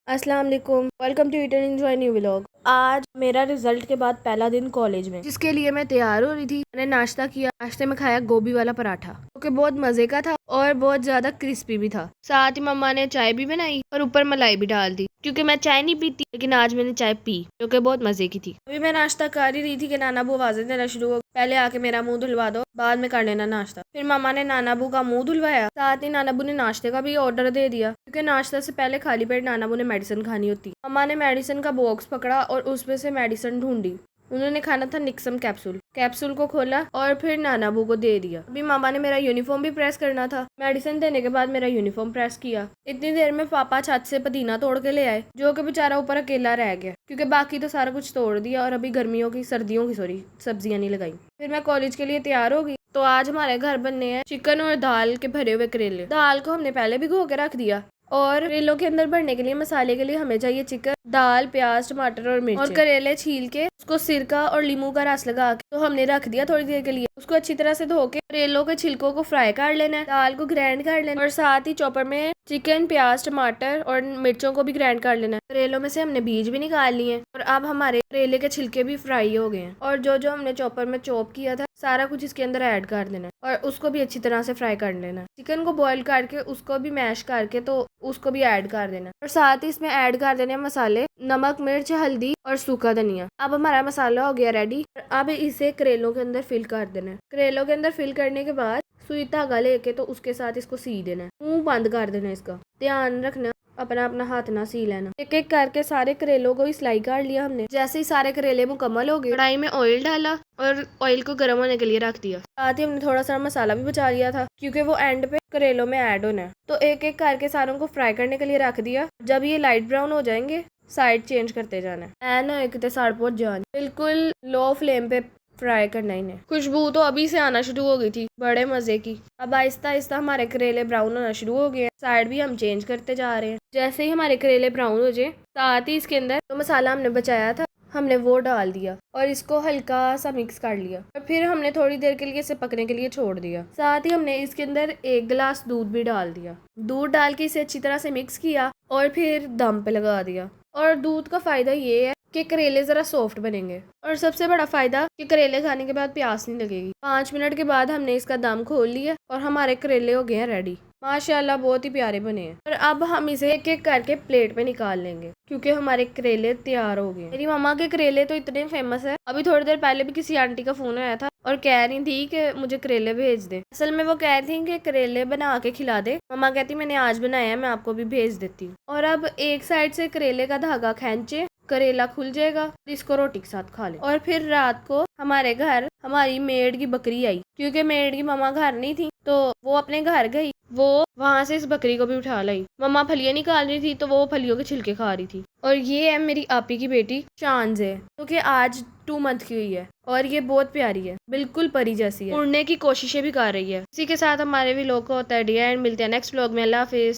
अस्सलाम वालेकुम, welcome to eat and enjoy new vlog. आज मेरा रिजल्ट के बाद पहला दिन कॉलेज में, जिसके लिए मैं तैयार हो रही थी। मैंने नाश्ता किया। नाश्ते में खाया गोभी वाला पराठा, जो कि बहुत मजे का था और बहुत ज्यादा क्रिस्पी भी था। साथ ही मम्मा ने चाय भी बनाई और ऊपर मलाई भी डाल दी, क्योंकि मैं चाय नहीं पीती, लेकिन आज मैंने चाय पी, जो कि बहुत मजे की थी। अभी मैं नाश्ता कर ही रही थी कि नाना बू आवाजें देना शुरू हो। पहले आके मेरा मुंह धुलवा दो, बाद में कर लेना नाश्ता। फिर मामा ने नाना बू का मुंह धुलवाया, साथ ही नाना बू ने नाश्ते का भी ऑर्डर दे दिया, क्योंकि नाश्ता से पहले खाली पेट नाना बू ने मेडिसिन खानी होती। मम्मा ने मेडिसिन का बॉक्स पकड़ा और उसमें से मेडिसिन ढूंढी। उन्होंने खाना था निक्सम कैप्सूल। कैप्सूल को खोला और फिर नाना बू को दे दिया। अभी मामा ने मेरा यूनिफॉर्म भी प्रेस करना था। मेडिसिन देने के बाद मेरा यूनिफॉर्म प्रेस किया। इतनी देर में पापा छत से पुदीना तोड़ के ले आए, जो कि बेचारा ऊपर अकेला रह गया, क्योंकि बाकी तो सारा कुछ तोड़ दिया और अभी सर्दियों की सब्जियां नहीं लगाई। फिर मैं कॉलेज के लिए तैयार हो गई। तो आज हमारे घर बनने हैं चिकन और दाल के भरे हुए करेले। दाल को हमने पहले भिगो के रख दिया और करेलों के अंदर भरने के लिए मसाले के लिए हमें चाहिए चिकन, दाल, प्याज, टमाटर और मिर्च। और करेले छील के उसको सिरका और लीमू का रस लगा के तो हमने रख दिया थोड़ी देर के लिए। उसको अच्छी तरह से धो के करेलों के छिलकों को फ्राई कर लेना है, दाल को ग्राइंड कर लेना और साथ ही चॉपर में चिकन, प्याज, टमाटर और मिर्चों को भी ग्राइंड कर लेना है। करेलों में से हमने बीज भी निकाल लिए हैं और अब हमारे करेले के छिलके भी फ्राई हो गए हैं। और जो जो हमने चॉपर में चॉप किया था सारा कुछ इसके अंदर ऐड कर देना है और उसको भी अच्छी तरह से फ्राई कर लेना है। चिकन को बॉईल करके उसको भी मैश करके तो उसको भी ऐड कर देना और साथ ही इसमें ऐड कर देने मसाले, नमक, मिर्च, हल्दी और सूखा धनिया। अब हमारा मसाला हो गया रेडी। अब इसे करेलों के अंदर फिल कर देना है। करेलों के अंदर फिल करने के बाद सुई धागा लेके तो उसके साथ इसको सी देना है। मुंह बंद कर देना है। इसका ध्यान रखना, अपना अपना हाथ ना सी लेना। एक एक करके सारे करेलों को भी सिलाई कर लिया हमने। जैसे ही सारे करेले मुकम्मल हो गए, कढ़ाई में ऑयल डाला और ऑयल को गर्म होने के लिए रख दिया। साथ ही हमने थोड़ा सा मसाला भी बचा लिया था, क्योंकि वो एंड पे करेलों में ऐड होना है। तो एक एक करके सारों को फ्राई करने के लिए रख दिया। जब ये लाइट ब्राउन हो जाएंगे साइड चेंज करते जाना है। ना एक साड़ पहुंच जान, बिल्कुल लो फ्लेम पे फ्राई करना ही नहीं। खुशबू तो अभी से आना शुरू हो गई थी, बड़े मजे की। अब आहिस्ता आहिस्ता हमारे करेले ब्राउन होना शुरू हो गए। साइड भी हम चेंज करते जा रहे हैं। जैसे ही हमारे करेले ब्राउन हो जाए, साथ ही इसके अंदर जो मसाला हमने बचाया था हमने वो डाल दिया और इसको हल्का सा मिक्स कर लिया और फिर हमने थोड़ी देर के लिए इसे पकने के लिए छोड़ दिया। साथ ही हमने इसके अंदर 1 गिलास दूध भी डाल दिया। दूध डाल के इसे अच्छी तरह से मिक्स किया और फिर दम पे लगा दिया। और दूध का फायदा ये है कि करेले जरा सॉफ्ट बनेंगे और सबसे बड़ा फायदा कि करेले खाने के बाद प्यास नहीं लगेगी। 5 मिनट के बाद हमने इसका दम खोल लिया और हमारे करेले हो गए हैं रेडी। माशाल्लाह बहुत ही प्यारे बने हैं। और अब हम इसे एक एक करके प्लेट पे निकाल लेंगे, क्योंकि हमारे करेले तैयार हो गए। मेरी मम्मा के करेले तो इतने फेमस है। अभी थोड़ी देर पहले भी किसी आंटी का फोन आया था और कह रही थी कि मुझे करेले भेज दे। असल में वो कह रही थी कि करेले बना के खिला दे। मम्मा कहती मैंने आज बनाया है, मैं आपको भी भेज देती हूँ। और अब एक साइड से करेले का धागा खींचे, करेला खुल जाएगा, इसको रोटी के साथ खा ले। और फिर रात को हमारे घर हमारी मेड की बकरी आई, क्योंकि मेड की मम्मा घर नहीं थी तो वो अपने घर गई। वो वहां से इस बकरी को भी उठा लाई। मम्मा फलियां निकाल रही थी तो वो फलियों के छिलके खा रही थी। और ये है मेरी आपी की बेटी शान है, क्योंकि आज 2 मंथ की हुई है और ये बहुत प्यारी है, बिल्कुल परी जैसी है। उड़ने की कोशिशें भी कर रही है। इसी के साथ हमारे भी लोग को होता है डियर एंड मिलते हैं नेक्स्ट व्लॉग में। अल्लाह हाफिज।